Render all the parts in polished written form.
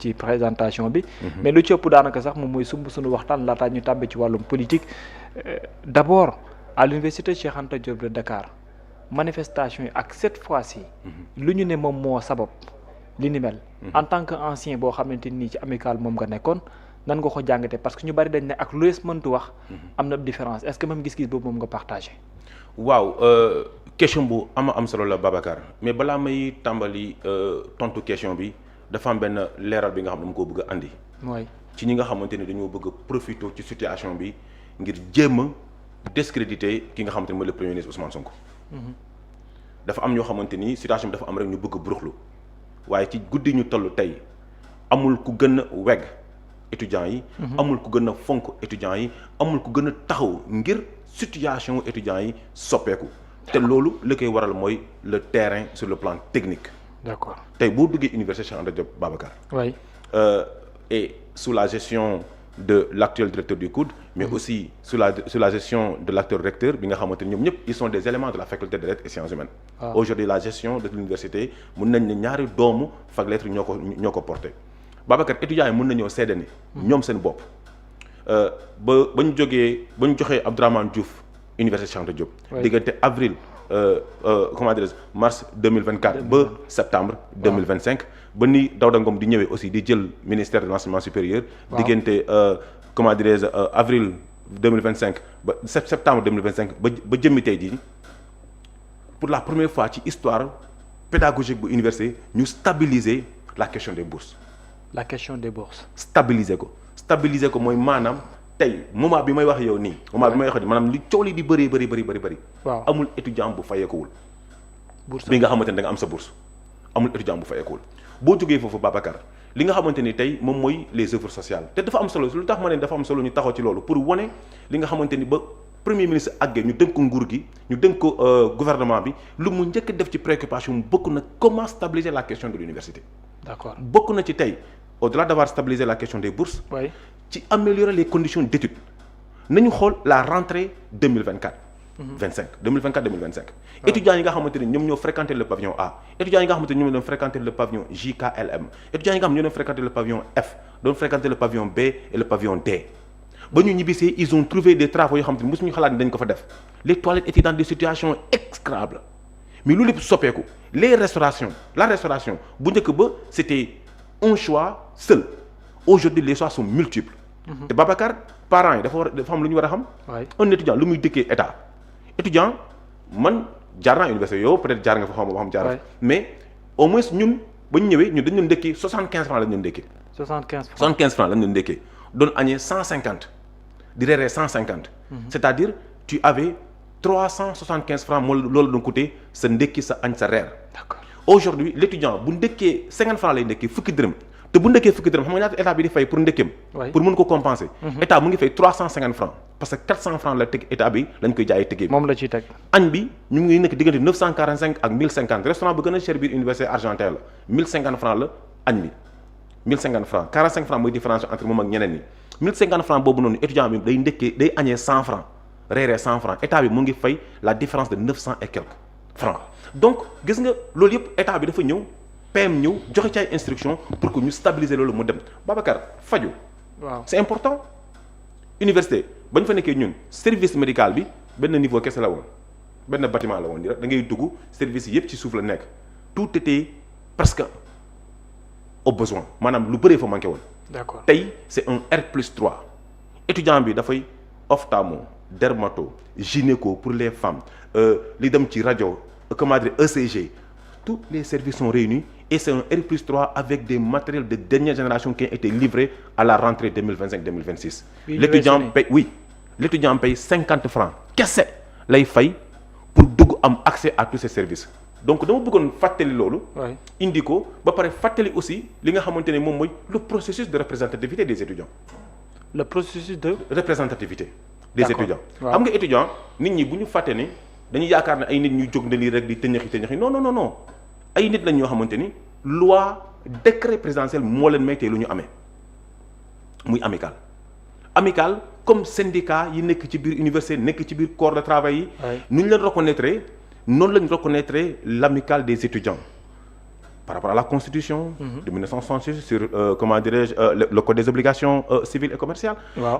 ci présentation bi. mais lu ci ëpp daanaka sax moom mooy sumb suñu waxtaan laataa ñu tàbbi ci wàllum politique d'abord à l'université Cheikh Anta Diop de Dakar manifestation yi ak cette fois-ci. lu ñu ne moom moo sabab li ni mel. en tant que ancien boo xamante ni ci amical moom nga nekkoon nan nga ko jàngatee parce que ñu bari dañ ne ak lu lees mëntu wax. am na différence est-ce que même gis-gis boobu moom nga partagé. waaw question bu am solo la Babacar mais balaa may tàmbali tontu question bi. dafa am benn leeral bi nga xam ne dama ko bëgg a andi. mooy ci ñi nga xamante ni dañoo bëgg a profité ci situation bi ngir jéem a discréditer ki nga xamante ni mooy le premier ministre Ousmane Sonko. dafa am ñoo xamante ni situation bi dafa am rek ñu bëgg a buruxlu waaye ci guddi ñu toll tey amul ku gën a weg étudiants yi. amul ku gën a fonk étudiants yi amul ku gën a taxaw ngir situation étudiants yi soppeeku. te loolu li koy waral mooy le terrain sur le plan technique. d'accord tey boo duggee université Cheikh Anta Diop Babacar. oui. Et sous la gestion de l'actuel directeur du COUD. mais aussi sous la gestion de l'actuel recteur bi nga xamante ni ñoom ñëpp ils sont des éléments de la faculté de lettres et sciences humaines. Aujourd'hui la gestion de l'université mun nañ ne ñaari doomu fac lettres ñoo ko porté. Babacar étudiants yi mun nañoo seede ni. ñoom seen bopp ba ñu joxee Abdourahmane Diouf université Cheikh Anta Diop. diggante avril. Comment dirais-je mars 2024 ba septembre 2025 ba ni Daouda Ngom di ñëwee aussi di jël ministère de l'enseignement supérieur diggante comment dirais-je avril 2025 ba septembre 2025 ba jëmmi tey jii pour la première fois ci histoire pédagogique bu université ñu stabiliser la question des bourses. la question des bourses. stabiliser ko mooy maanaam tey moment bi may wax yow nii. moment bi may wax maanaam li coow li di bëri. waaw amul étudiant bu fayeekuwul. bourse bi nga xamante ni da nga am sa bourse amul étudiant bu fayeekuwul boo jógee foofu Babacar li nga xamante ni tey moom mooy les œuvres sociales te dafa am solo lu tax ma ne dafa am solo ñu taxaw ci loolu pour wane li nga xamante ni ba premier ministre àggee ñu dénk ko nguur gi ñu dénk ko gouvernement bi lu mu njëkk def ci préoccupation mu bokk na comment stabiliser la question de l'université. d'accord bokk na ci tey au-delà d'avoir stabilisé la question des bourses. oui. ci améliorer les conditions d'études nañu xool la rentrée 2024. 2025. étudiants yi nga xamante ne ñoom ñoo fréquenter le pavillon A étudiants yi nga xamante ne ñoom ñoo fréquenter le pavillon JKLM étudiants yi nga xam ne ñoo doon fréquenter le pavillon F doon fréquenter le pavillon B et le pavillon D ba ñu ñibbisee ils ont trouvé des travaux yoo xamante ne mosuñu xalaat ni dañ ko fa def les toilettes étaient dans des situations exécrables mais loolu lépp soppeeku la restauration bu njëkk ba c'était un choix seul aujourd'hui les choix sont multiples. te Babacar parents yi dafa am lu ñu war a xam. un étudiant lu muy dëkkee étudiant man jaar naa université yow peut-être jaar nga fa xam jaar mais au moins ñun ba ñu ñëwee ñun dañu doon ndékkee 75 francs la ñu doon ndékkee. 75 francs la ñu doon ndékkee doon añee 150 di reeree 150. c'est-à-dire tu avais 375 francs moo loolu doon coûter sa ndékki sa añ sa reer. d'accord aujourd'hui l'étudiant bu ndékkee 50 francs lay ndékkee fukki dërëm. te bu ndëkkee fukki dërëm xam nga ñaata état bi di fay pour ndëkkeem. pour mën ko compenser. état mu ngi fay 350 francs parce que 400 francs la teg état bi lañ koy jaayee tëggee. moom la ciy teg. añ bi ñu ngi nekk diggante 945 ak 1050 restaurant bu gën a cher biir université Argentine la 1050 francs la añ bi 1050 francs 45 francs mooy différence entre moom ak ñeneen ñi 1050 francs boobu noonu étudiant bi day ndëkkee day añee 100 francs reeree 100 francs état bi mu ngi fay la différence de 900 et quelques francs donc gis nga loolu yëpp état bi dafa ñëw. PM ñëw joxe ci ay instructions pour que ñu stabiliser loolu mu dem Babacar faju waaw c'est important université ba ñu fa nekkee ñun service médical bi benn niveau kese la woon benn bâtiment la woon da ngay dugg service yëpp ci suuf la nekk tout était presque au besoin maanaam lu bëree fa manqué woon. d'accord tey c'est un R+3 étudiant bi dafay ophtalmo dermato gynéco pour les femmes li dem ci rajo comment dire ECG tous les services sont réunis. Et c'est un R+3 avec des matériels de dernière génération qui ont été livrés à la rentrée 2025-2026. L'étudiant paye 50 francs. Qu'est-ce lay fay pour dugg am accès à tous ces services. Donc dama bëggoon fàttali loolu. indi ko ba pare fàttali aussi li nga xamante ne moom mooy le processus de représentativité des étudiants. le processus de représentativité des étudiants. xam nga étudiant nit ñi bu ñu fàtte ne dañuy yaakaar ne ay nit ñu jóg na lii rek di tëñëxi non. ay nit lañ ñoo xamante ni loi décret présidentiel moo leen may tey lu ñu amee muy amical comme syndicat yi nekk ci biir université nekk ci biir corps de travail yi. nu ñu leen reconnaître noonu lañ reconnaître l'amicale des étudiants par rapport à la constitution de 1966 sur comment dirais-je le code des obligations civiles et commerciales. waaw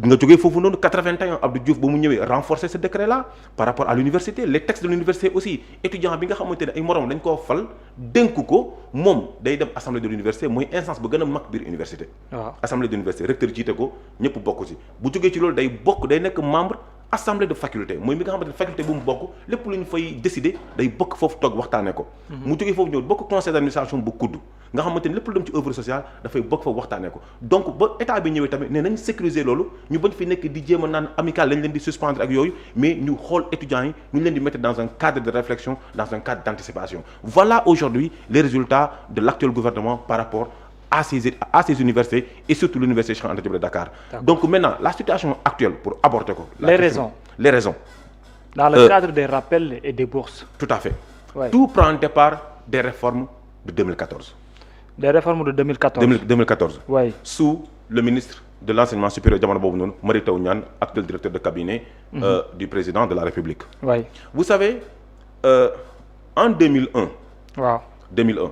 nga jógee foofu noonu 81 Abdou Diouf ba mu ñëwee renforcer ce décret là par rapport à l'université les textes de l'université aussi étudiant bi nga xamante ne ay morom dañ koo fal dénk ko moom day dem assemblée de l'université mooy instance ba gën a mag biir université. waaw assemblée de l'université recteur jiite ko ñëpp bokk ci bu jógee ci loolu day nekk membre. assemblée de faculté mooy mi nga xamante ne faculté bu mu bokk lépp lu ñu fay décider day bokk foofu toog waxtaanee ko. mu jógee foofu ñëw bokk conseil d'administration bu kudd nga xamante ne lépp lu dem ci œuvre sociale dafay bokk foofu waxtaanee ko donc ba état bi ñëwee tamit nee nañ sécuriser loolu ñu bañ fi nekk di jéem a naan amical lañ leen di suspendre ak yooyu mais ñu xool étudiants yi ñu leen di mettre dans un cadre de réflexion dans un cadre d'anticipation voilà aujourd'hui les résultats de l'actuel gouvernement par rapport à ces universités et surtout l'université Cheikh Anta Diop de Dakar. Donc maintenant la situation actuelle pour aborder ko. Les raisons. Dans le cadre des rappels et des bourses. Tout à fait. Ouais. Tout prend départ des réformes de 2014. Des réformes de 2014. 2014. Oui. Sous le ministre de l'enseignement supérieur jamono boobu noonu Mary Teuw Niane actuel directeur de cabinet du président de la République. Oui. Vous savez en 2001. waaw 2001.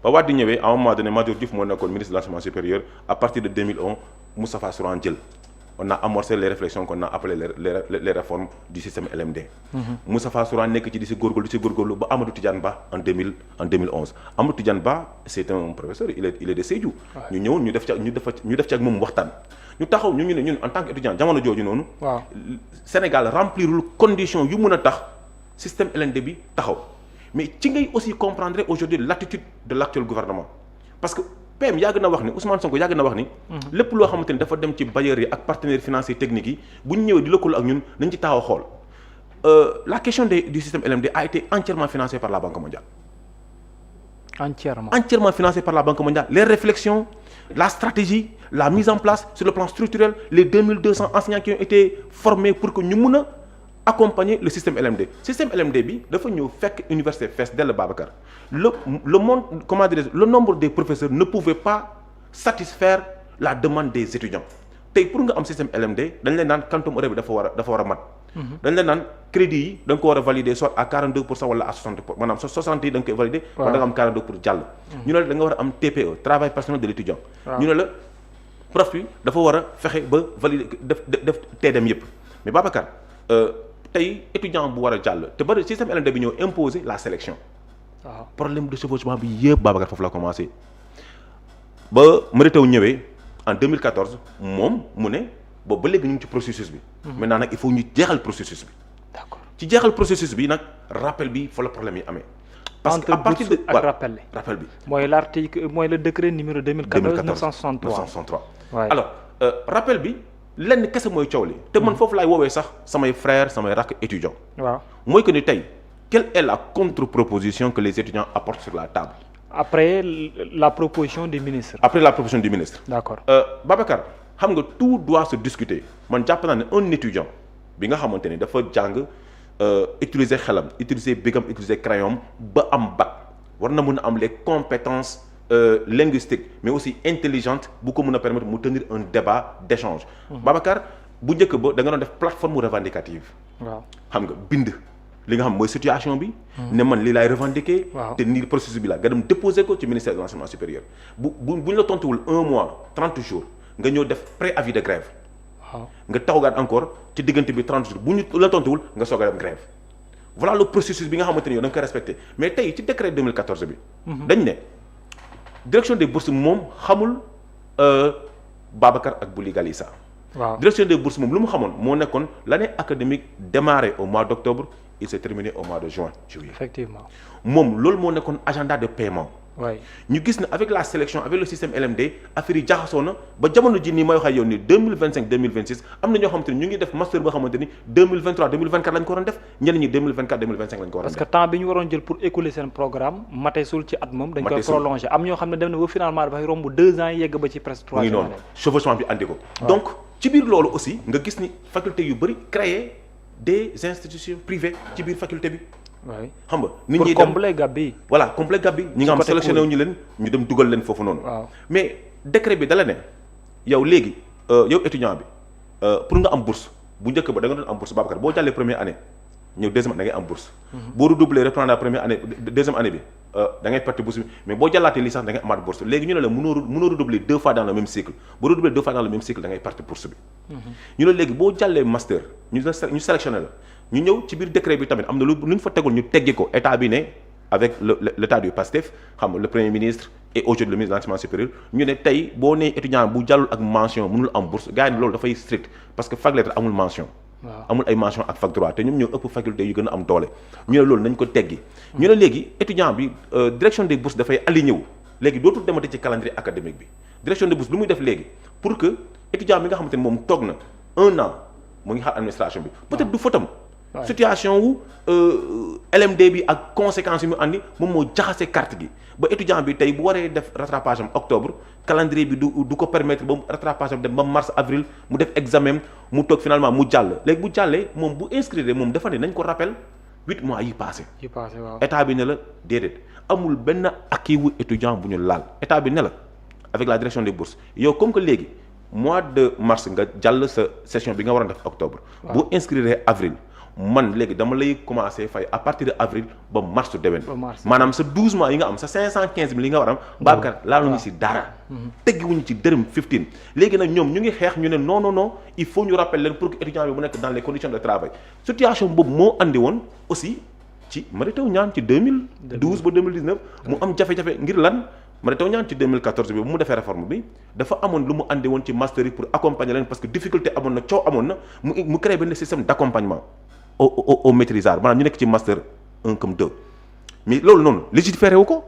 ba Wade di ñëwee à un moment donné Madior Diouf moo nekkoon ministre de l'enseignement supérieur à partir de 2001 Moustapha Souran jël on a amorcé les réflexions qu'on a appelées les réformes du système LMD. Moustapha Souran nekk ci di si góorgóorlu ba Amadou Tidiane Ba en 2011 Amadou Tidiane Ba c'est un professeur il est de Sédhiou. ñu ñëw ñu def ci ak moom waxtaan. ñu taxaw ñu ne ñun en tant qu'étudiant jamono jooju noonu. waaw Sénégal remplirul conditions yu mën a tax système LMD bi taxaw. mais ci ngay aussi comprendre aujourd'hui l'attitude de l'actuel gouvernement parce que PM yàgg na wax ni Ousmane Sonko yàgg na wax ni. lépp loo xamante ni dafa dem ci bailleurs yi ak partenaires financiers techniques yi bu ñu ñëwee di lëkkaloo ak ñun nañ ci taxaw xool la question du système LMD a été entièrement financée par la Banque mondiale. entièrement financée par la Banque mondiale les réflexions la stratégie la mise en place sur le plan structurel les 2200 enseignants qui ont été formés pour que ñu mun a accompagner le système LMD système LMD bi dafa ñëw fekk université fees dell Babacar le monde comment dire le nombre des professeurs ne pouvait pas satisfaire la demande des étudiants tey pour nga am système LMD dañ leen naan quantum horaire bi dafa war a mat. dañ leen naan crédit yi da nga ko war a valider soit à 42% wala à 60% maanaam 60 yi da nga koy valider. wala da nga am 42 pour jàll. ñu ne la da nga war a am TPE travail personnel de l'étudiant. ñu ne la prof bi dafa war a fexe ba valider def TDM yëpp mais Babacar. tey étudiant bu war a jàll te bari système LMD bi ñëw imposer la sélection. waaw problème de chevauchement bi yëpp Babacar foofu la commencé ba Mary Teuw ñëwee en 2014 moom mu ne boobu ba léegi ñu ngi ci processus bi. maintenant nag il faut ñu jeexal processus bi. d'accord ci jeexal processus bi nag rappel bi fa la problème yi amee. parce que à partir de ak rappel bi. mooy l'article mooy le décret numéro 963. alors rappel bi. lenn kese mooy coow li te man foofu laay woowee sax samay frères samay rakk étudiants. waaw mooy que ni tey quelle est la contre-proposition que les étudiants apportent sur la table. après la proposition du ministre. D'accord. Babacar xam nga tout doit se discuter man jàpp naa ne un étudiant bi nga xamante ni dafa jàng utiliser xelam utiliser bigam utiliser crayon ba am bac war na mën a am les compétences. Linguistique mais aussi intelligente bu ko mën a permettre mu tenir un débat d'échange. Babacar bu njëkk ba da nga doon def plateforme revendicative. waaw xam nga bind li nga xam mooy situation bi. ne man lii laay revendiquer. te nii processus bi la nga dem déposer ko ci ministère de l'enseignement supérieur bu ñu la tontuwul 1 mois 30 jours nga ñëw def préavis de grève. waaw nga taxawaat encore ci diggante bi 30 jours bu ñu la tontuwul nga soog a dem grève. voilà le processus bi nga xamante ni yow da nga koy respecté mais tey ci décret 2014 bi. dañ ne. direction des bourses moom xamul Babacar ak Bouli Galissa. waaw direction des bourses moom lu mu xamoon moo nekkoon l'année académique démarré au mois d'octobre il s'est terminé au mois de juillet. Effectivement moom loolu moo nekkoon agenda de paiement. waay ñu gis ne avec la sélection avec le système LMD affaire yi jaxasoo na ba jamono ji nii may wax ak yow ni 2025 2026 am na ñoo xamante ni ñu ngi def master boo xamante ni 2023 2024 lañ ko waroon def ñeneen ñi 2024 2025 lañ ko waroon def. parce que temps bi ñu waroon jël pour écouler seen programme matesul ci at moom. dañ koy prolonger am ñoo xam ne dem na ba finalement dafay romb 2 ans yegg ba ci presque 3 ans. muy noonu chevauchement bi andi ko. donc ci biir loolu aussi nga gis ni faculté yu bëri créer des institutions privées ci biir faculté bi. waaw xam nga nit ñi dem pour combler gap bi. voilà combler gap bi ñi nga xam sélectionné wu ñu leen ñu dem dugal leen foofu noonu. waaw mais décret bi dala ne yow léegi yow étudiant bi pour nga am bourse bu njëkk ba da nga doon am bourse Babacar boo jàllee première année ñëw deuxième année da ngay am bourse. boo redoubler reprendre la première année deuxième année bi da ngay perte bourse bi mais boo jàllaatee licence da ngay amaat bourse léegi ñu ne la mënoo redoubler 2 fois dans le même cycle boo redoubler 2 fois dans le même cycle da ngay perte bourse bi. ñu ne léegi boo jàllee master ñu sélectionné la ñu ñëw ci biir décret bi tamit am na lu ñu fa tegul ñu teggi ko état bi ne avec l'état du PASTEF xam nga le premier ministre et aujourd'hui le ministre de l'enseignement supérieur ñu ne tey boo nee étudiant bu jàllul ak mention mënul am bourse gars yi ne loolu dafay strict parce que fac lettres amul mention. amul ay mention ak fac droit te ñoom ñoo ëpp faculté yu gën a am doole ñu ne loolu nañ ko teggi ñu ne léegi étudiant bi direction des bourses dafay aligné wu léegi dootul demati ci calendrier académique bi direction des bourses lu muy def léegi pour que étudiant bi nga xamante ne moom toog na 1 an mu ngi xaar administration bi peut-être du fatam situation wu LMD bi ak conséquences yi mu andi moom moo jaxase carte gi ba étudiant bi tey bu waree def rattrapage am octobre calendrier bi du ko permettre ba rattrapage am dem ba mars avril mu def examen mu toog finalement mu jàll léegi bu jàllee moom bu inscrire moom dafa ne nañ ko rappel 8 mois yi passé waaw état bi ne la déedéet amul benn acquis wu étudiant bu ñu laal état bi ne la avec la direction des bourses yow comme que léegi mois de mars nga jàll sa session bi nga war a def octobre bu inscrire avril man léegi dama lay commencer fay à partir de avril ba mars su déwén maanaam sa 12 mois yi nga am sa 515 000 yi nga war a am Babacar laaluñu ci dara teggiwuñu ci dërëm 15 léegi nag ñoom ñu ngi xeex ñu ne non il faut ñu rappeler leen pour que étudiant bi mu nekk dans les conditions de travail situation boobu moo andi woon aussi ci Mary Teuw Niane ci 2012 ba 2019 mu am jafe-jafe ngir lan Mary Teuw Niane ci 2014 bi bu mu defee réforme bi dafa amoon lu mu andi woon ci master yi pour accompagner leen parce que difficulté amoon na coow amoon na mu créé benn système d'accompagnement au maîtrisard maanaam ñu nekk ci master 1 comme 2 mais loolu noonu légiféré wu ko.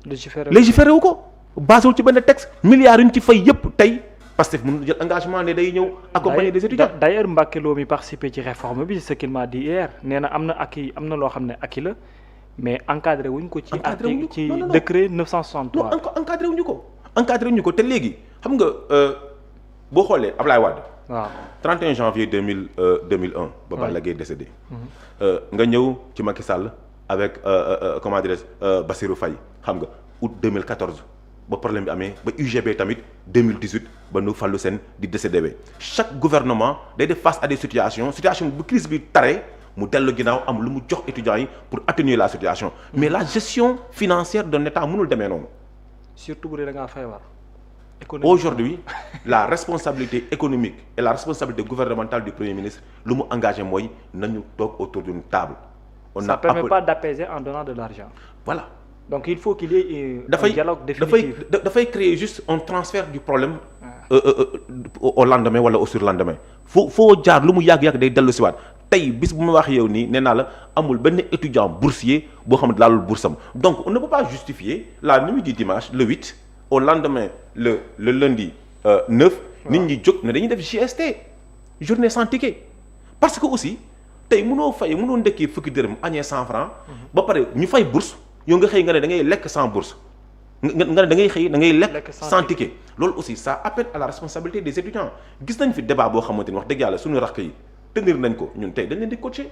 légiféré wu ko basé wu ci benn texte milliards yu ñu ci fay yëpp tey Pastef mën jël engagement ne day ñëw accompagner des étudiants. d'ailleurs Mbacké Lo mi participé ci réforme bi ce qu'il m'a dit hier nee na am na acquis am na loo xam ne acquis la mais encadré wuñ ko ci article ci décret 963. non encadré wuñu ko te léegi xam nga boo xoolee Ablaye Wade. waaw 31 janvier 2001 ba Balla Gaye décédé nga ñëw ci Macky Sall avec comment dirais-je Bassirou Faye xam nga août 2014 ba problème bi amee ba UGB tamit 2018 ba nu Fallou Sène di décédé be chaque gouvernement day def face à des situation bu crise bi taree mu dellu ginnaaw am lu mu jox étudiants yi pour atténuer la situation mais la gestion financière d'un État mënul demee noonu surtout bu dee da ngaa feebar. Aujourd'hui la responsabilité économique et la responsabilité gouvernementale du Premier ministre lu mu engagé mooy nañu toog autour d'une table. Ça permet pas d'apaiser en donnant de l'argent. Voilà. Donc il faut qu'il y ait un dialogue définitif. dafay créer juste un transfert du problème au lendemain wala au surlendemain foo jaar lu mu yàgg-yàgg day dellu siwaat tey bis bu ma wax yow nii nee naa la amul benn étudiant boursier boo xam ne laalul boursam donc on ne peut pas justifier la nuit du dimanche le 8 au lendemain le lundi 9 nit ñi jóg ne dañuy def JST journée sans ticket parce que aussi tey mënoo ndekkee fukki dërëm añee 100 francs ba pare ñu fay bourse yow nga xëy nga ne da ngay lekk sans bourse nga ne da ngay xëy da ngay lekk sans ticket loolu aussi ça appelle à la responsabilité des étudiants gis nañ fi débat boo xamante ni wax dëgg yàlla suñu rakk yi tenir nañ ko ñun tey dañ leen di coacher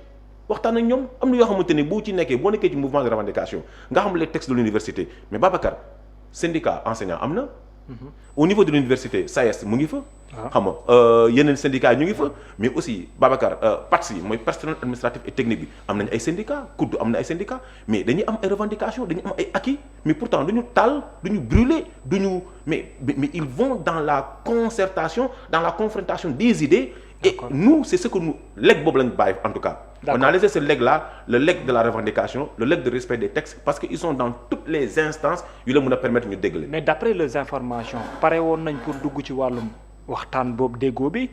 waxtaan ak ñoom am na yoo xamante ni boo nekkee ci mouvement de revendication nga xam les textes de l'université mais Babacar syndicat enseignant am na au niveau de l'université SAES mu ngi fa xam nga yeneen syndicats ñu ngi fa mais aussi Babacar PATS yi mooy personnel administratif et technique bi am nañu ay syndicats COUD am na ay syndicats mais dañuy am ay revendications dañuy am ay acquis mais pourtant duñu taal duñu brûler duñu mais ils vont dans la concertation dans la confrontation des idées et nous c'est ce que nous legs boobu lañu bàyyi en tout cas on a laissé ce legs-là le legs de la revendication le legs de respect des textes parce que ils sont dans toutes les instances yu la mën a permettre ñu dégg mais d'après les informations pare woon nañ pour dugg ci wàllum waxtaan boobu déggoo bi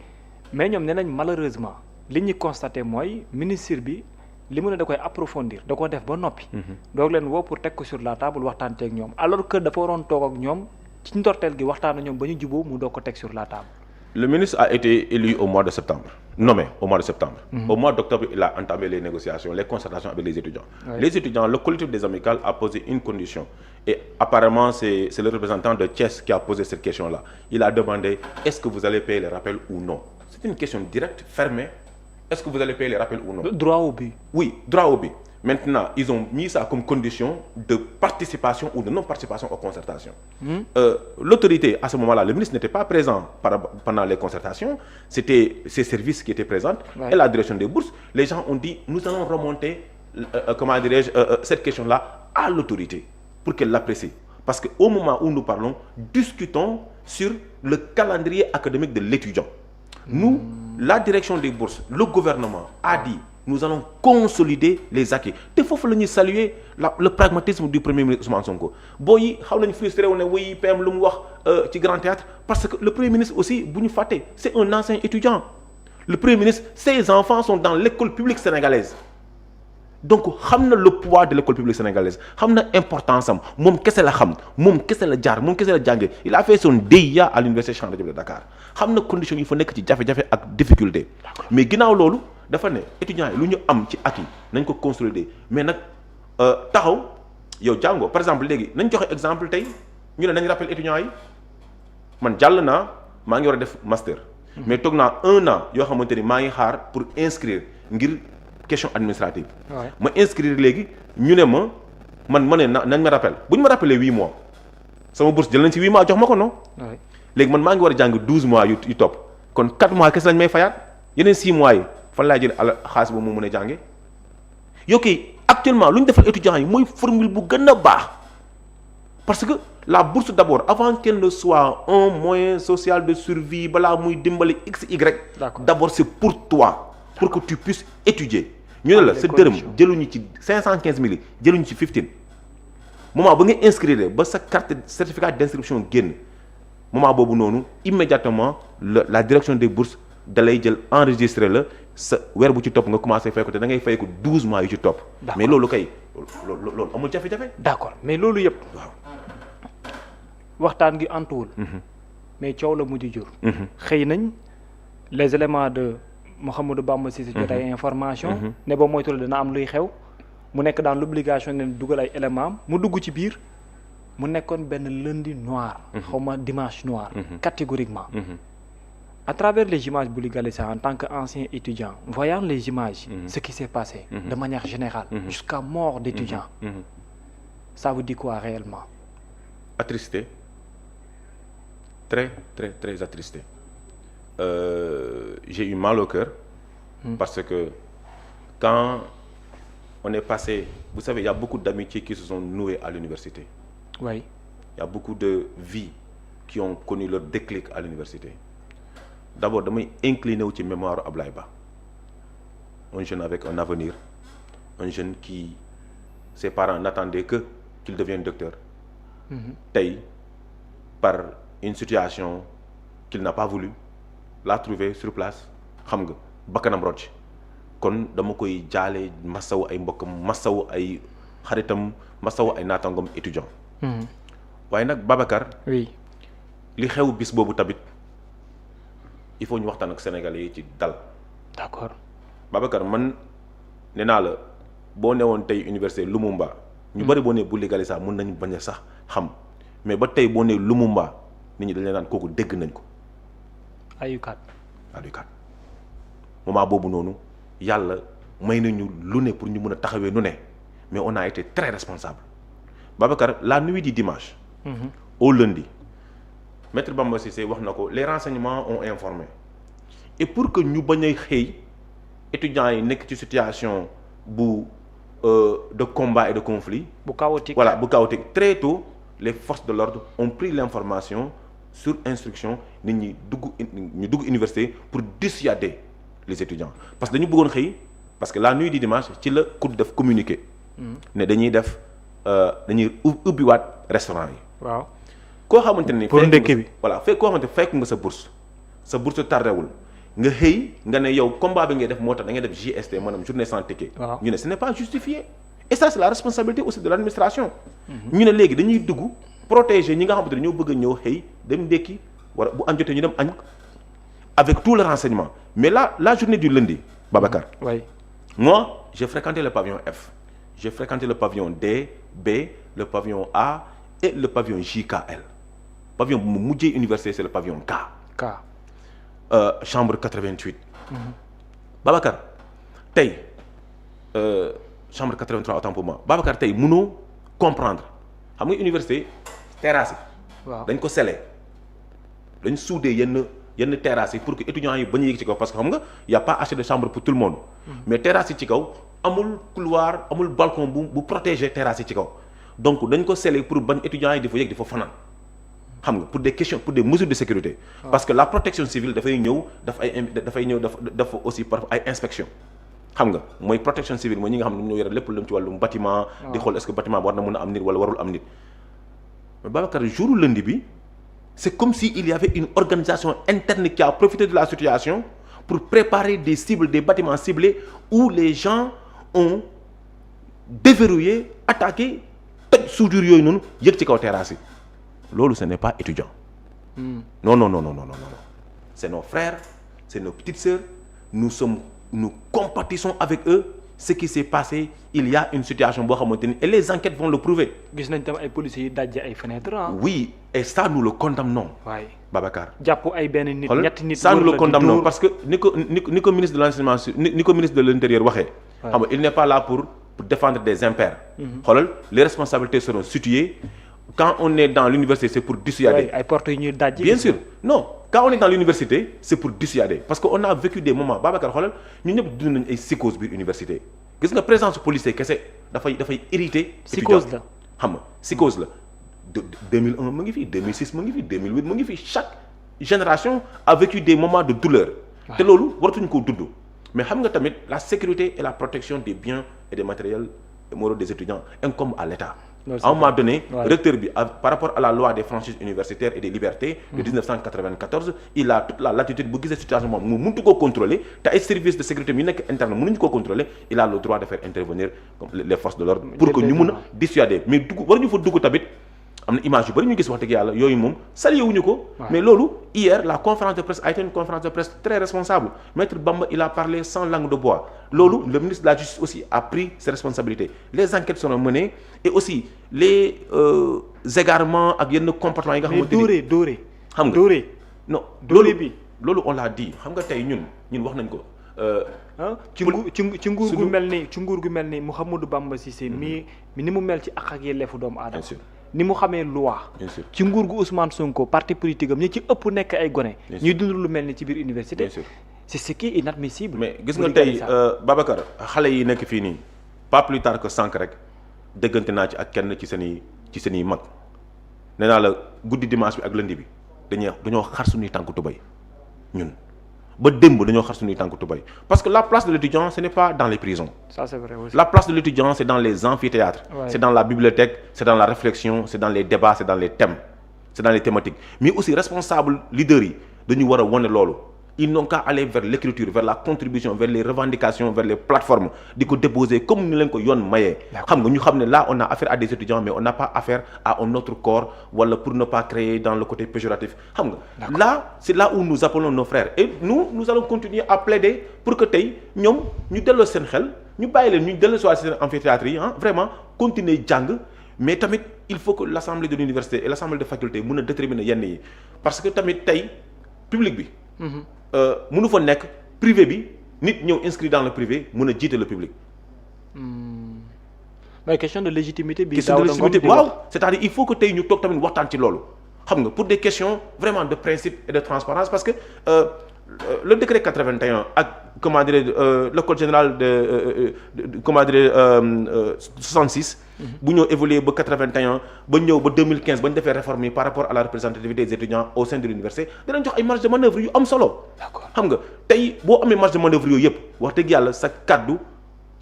mais ñoom nee nañ malheureusement li ñu constaté mooy ministre bi li mu ne da koy approfondir da ko def ba noppi doog leen woo pour teg ko sur la table waxtaan teeg ñoom alors que dafa waroon toog ak ñoom ci ndorteel gi waxtaan ak ñoom ba ñu juboo mu doog ko teg sur la table. Le ministre a été élu au mois de septembre, nommé au mois de septembre. Au mois d'octobre, il a entamé les négociations, les concertations avec les étudiants. Oui. Les étudiants, le collectif des amicales a posé une condition. Et apparemment, c'est le représentant de Thiès qui a posé cette question-là. Il a demandé, est-ce que vous allez payer les rappels ou non? C'est une question directe, fermée. Est-ce que vous allez payer les rappels ou non? Droit au but. Oui, droit au but. Maintenant, ils ont mis ça comme condition de participation ou de non-participation aux concertations. L'autorité, à ce moment-là, le ministre n'était pas présent pendant les concertations. C'était ses services qui étaient présents et la direction des bourses. Les gens ont dit, nous allons remonter, comment dirais-je, cette question-là à l'autorité pour qu'elle l'apprécie. Parce qu'au moment où nous parlons, discutons sur le calendrier académique de l'étudiant. Nous, la direction des bourses, le gouvernement a dit, nous allons consolider les acquis. Il faut saluer le pragmatisme du Premier ministre Ousmane Sonko. Boy, on est frustré, on est oui, PM le wax ci Grand Théâtre, parce que le Premier ministre aussi, Bougnou Faté, c'est un ancien étudiant. Le Premier ministre, ses enfants sont dans l'école publique sénégalaise. Donc, xam na le poids de l'école publique sénégalaise, xam na importance am, moom kese la xam, moom kese la jaar, moom kese la jànge. Il a fait son DIA à l'université Cheikh Anta Diop de Dakar. Xam na conditions yi fa nekk ci jafe-jafe ak difficulté. Mais ginnaaw loolu dafa ne étudiants yi lu ñu am ci acquis nañ ko consolider mais nag taxaw yow jàngoo par exemple léegi nañ joxe exemple tey ñu ne nañ rappel étudiants yi man jàll naa maa ngi war a def master. Mais toog naa 1 an yoo xamante ni maa ngi xaar pour inscrire ngir. Question administrative. Ouais. Ma inscrire léegi ñu ne ma ne nañ ma rappel bu ñu ma rappelé 8 mois sama bourse jël nañ ci 8 mois jox ma ko non. léegi man maa ngi war a jàng 12 mois yu topp kon 4 mois kese lañ may fayaat yeneen 6 mois yi fan laa jël xaalis boobu mu mën a jàngee. yow kay actuellement lu ñu defal étudiants yi mooy formule bu gën a baax parce que la bourse d'abord avant qu'elle ne soit un moyen social de survie balaa muy dimbali x y. D'abord c'est pour toi pour que tu puisses étudier. ñu ne la sa dërëm jëluñu ci 515 000 jëluñu ci 15 moment ba nga inscrire ba sa carte certificat d'inscription génn moment boobu noonu immédiatement la direction des bourses da lay jël enregistré la sa weer bu ci topp nga commencé fay ko te da ngay fay ko 12 mois yu ci topp. Mais loolu kay loolu amul jafe-jafe. D'accord mais loolu yëpp. waaw waxtaan gi antuwul. Mais coow la mujj jur. xëy nañ les éléments de. Mouhamadou Bamba Cissé jot ay information ne ba moytul dina am luy xew mu nekk dans l'obligation ne dugal ay éléments mu dugg ci biir mu nekkoon benn lundi noir xawma dimanche noir catégoriquement à travers les images bu Galissa en tant qu'ancien étudiant voyant les images ce qui s'est passé de manière générale jusqu'à mort d'étudiants ça vous dit quoi réellement? Attristé, très très très attristé. J'ai eu mal au cœur parce que quand on est passé, vous savez, il y a beaucoup d'amitiés qui se sont nouées à l'université. Oui. Il y a beaucoup de vies qui ont connu leur déclic à l'université. D'abord, je suis incliné au mémoire Ablaye Ba. Un jeune avec un avenir, un jeune qui, ses parents n'attendaient qu'il devienne docteur. Tay, par une situation qu'il n'a pas voulu, l'a trouvé sur place xam nga bakkanam rocc kon dama koy jaale masaw ay mbokkam masaw ay xaritam masaw ay naatangom étudiant waaye nag Babacar oui li xew bis boobu tamit il faut ñu waxtaan ak sénégalais yi ci dal. D'accord Babacar man nee naa la boo newoon tey université Lumumba ñu bëri boo nee bu Galissa mën nañ bañ a sax xam mais ba tey boo nee Lumumba nit ñi dañ leen naan kooku dégg nañ ko ayukat moment boobu noonu yàlla may nañu lu ne pour ñu mën a taxawee nu ne mais on a été très responsable Babacar la nuit du dimanche au lundi maître Bamba Cissé wax na ko les renseignements ont informé et pour que ñu bañ a xëy étudiants yi nekk ci situation bu de combat et de conflit bu chaotique voilà bu chaotique très tôt les forces de l'ordre ont pris l'information sur instruction nit ñi dugg université pour dissuader les étudiants parce que dañu bëggoon xëy parce que la nuit du dimanche ci la COUD def communiqué ne dañuy def dañuy ubbiwaat restaurant yi waaw koo xamante ni pour ndekki bi voilà fekk koo xamante fekk nga sa bourse tardewul nga xëy nga ne yow combat bi ngay def moo tax da ngay def JST maanaam journée sans ticket ñu ne ce n'est pas justifié et ça c'est la responsabilité aussi de l'administration ñu ne léegi dañuy dugg protéger ñi nga xamante ne ñoo bëgg a ñëw xëy dem ndekki wala bu añ jotee ñu dem añ avec tout le renseignement mais la journée du lundi Babacar oui moi j'ai fréquenté le pavillon F j'ai fréquenté le pavillon D B le pavillon A et le pavillon JKL pavillon bu mu mujjee université c'est le pavillon K chambre 88 Babacar tey chambre 83 autant pour moi Babacar tey mënoo comprendre xam nga université terrasse yi dañ ko scellé dañ soudé yenn terrasse yi pour que étudiants yi bañ a yéeg ci kaw parce que xam nga y a pas assez de chambre pour tout le monde mais terrasse yi ci kaw amul couloir amul balcon bu protéger terrasse yi ci kaw donc dañ ko sceller pour bañ étudiants yi di fa yegg di fa fanaan xam nga pour des questions pour des mesures de sécurité. parce que la protection civile dafay ñëw dafa aussi par ay inspection xam nga mooy protection civile mooy ñi nga xam ne ñoo yore lépp lu ci wàllum bâtiment. di xool est-ce que bâtiment bi war na mën a am nit wala warul am nit. mais Babacar jour lundi bi c'est comme si il y avait une organisation interne qui a profité de la situation pour préparer des cibles, des bâtiments ciblés où les gens ont déverrouillé, attaqué toj soudure yooyu noonu yëg ci kaw terrasse yi loolu ce n'est pas étudiant. Non. C'est nos frères, c'est nos petites sœurs, nous compatissons avec eux. Ce qui s'est passé, il y a une situation boo xamante ni et les enquêtes vont le prouver. gis nañ tam ay policiers yi dajje ay fenêtres oui et ça nous le condamnons. waay Babacar. jàpp ay benn nit ñetti nit. ça nous le condamnons parce que ni ko ministre de l'enseignement ni ko ministre de l'intérieur waxee. xam nga il n'est pas là pour défendre des impairs. xoolal les responsabilités seront situées. Quand on est dans l'université c'est pour dissuader. ay portes yu ñuy dajji. bien sûr non quand on est dans l'université c'est pour dissuader parce que on a vécu des moments Babacar xoolal ñun ñëpp dund nañu ay psychose biir université gis nga présence policier kese dafay irriter. psychose la xam nga psychose la. 2001 mu ngi fi 2006 mu ngi fi 2008 mu ngi fi chaque génération a vécu des moments de douleur. te loolu waratuñu koo dund. mais xam nga tamit la sécurité et la protection des biens et des matériels moraux des étudiants incombe à l'État. À un moment donné, recteur bi par rapport à la loi des franchises universitaires et des libertés de 1994 il a toute la latitude bu gisee situation moom mu mëntu koo contrôler te ay services de sécurité yu nekk interne mënuñu koo contrôler il a le droit de faire intervenir comme les forces de l'ordre pour que ñu mën a dissuader mais waruñu fa dugg tamit am na image yu bari ñu gis wax dëgg yàlla yooyu moom salué wuñu ko. mais loolu hier la conférence de presse a été une conférence de presse très responsable Maître Bamba il a parlé sans langue de bois loolu le ministre de la justice aussi a pris ses responsabilités les enquêtes seront menées et aussi les égarements ak yenn comportements yi nga xamante ni dóore xam nga dóore non dóore bi loolu on l'a dit xam nga tey ñun wax nañ ko. ci nguur gu mel ni Mouhamadou Bamba Cissé mi ni mu mel ci ak yelleefu doomu aadama. ni mu xamee loi. ci nguur gu Ousmane Sonko parti politique am ñi ci ëpp nekk ay gone. ñuy dund lu mel ni ci biir université. c'est ce qui est inadmissible. mais gis nga tey Babacar xale yi nekk fii nii pas plus tard que sànq rek déggante naa ci ak kenn ci seen i mag nee naa la guddi dimanche bi ak lundi bi dañoo xar suñuy tànku tubay ñun ba démb dañoo xar suñuy tànku tubay parce que la place de l'étudiant ce n'est pas dans les prisons. Ça c'est vrai aussi. La place de l'étudiant c'est dans les amphithéâtres. C'est dans la bibliothèque c'est dans la réflexion c'est dans les débats c'est dans les thèmes c'est dans les thématiques mais aussi responsable leaders yi dañu war a wane loolu. Ils n'ont qu'à aller vers l'écriture, vers la contribution, vers les revendications, vers les plateformes, di ko déposer comme ni leen ko yoon mayee. xam nga ñu xam ne là on a affaire à des étudiants mais on n'a pas affaire à un autre corps wala pour ne pas créer dans le côté péjoratif xam nga. Là c'est là où nous appelons nos frères et nous allons continuer à plaider pour que tey ñoom ñu delloo seen xel ñu bàyyi leen ñu delloo si seen amphithéâtre yi vraiment continuer jàng mais tamit il faut que l'assemblée de l'université et l'assemblée de faculté mën a déterminer yenn yi parce que tamit tey public bi. mënu fa nekk privé bi nit ñëw inscrit dans le privé mën a jiite le public. mais question de légitimité bi. question de légitimité waaw c'est-à-dire il faut que tey ñu toog tamit waxtaan ci loolu xam nga pour des questions vraiment de principe et de transparence parce que le décret 81 ak comment dire le code général de comment dire 66. bu ñëw évolué ba 81 ba ñëw ba 2015 ba ñu defee réforme yi par rapport à la représentativité des étudiants au sein de l'université dinañ jox ay marge de manœuvre yu am solo. D'accord xam nga tey boo amee marge de manœuvre yooyu yëpp wax dëgg yàlla sa kaddu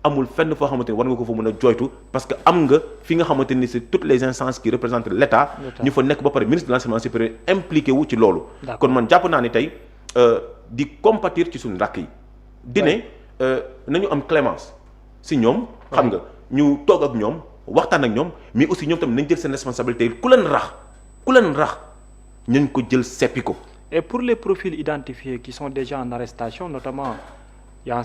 amul fenn foo xamante ni war nga ko fa mën a joytu parce que am nga fi nga xamante ni c'est toutes les instances qui représentent l'État ñu fa nekk ba pare ministre de l'enseignement supérieur impliqué wu ci loolu. kon man jàpp naa ni tey di compatir ci suñu rakk yi. di ne nañu am clémence si ñoom. xam nga ñu toog ak ñoom. waxtaan ak ñoom mais aussi ñoom tamit nañ jël seen responsabilité ku leen rax nañ ko jël seppi ko. Et pour les profils identifiés qui sont déjà en arrestation notamment il y a un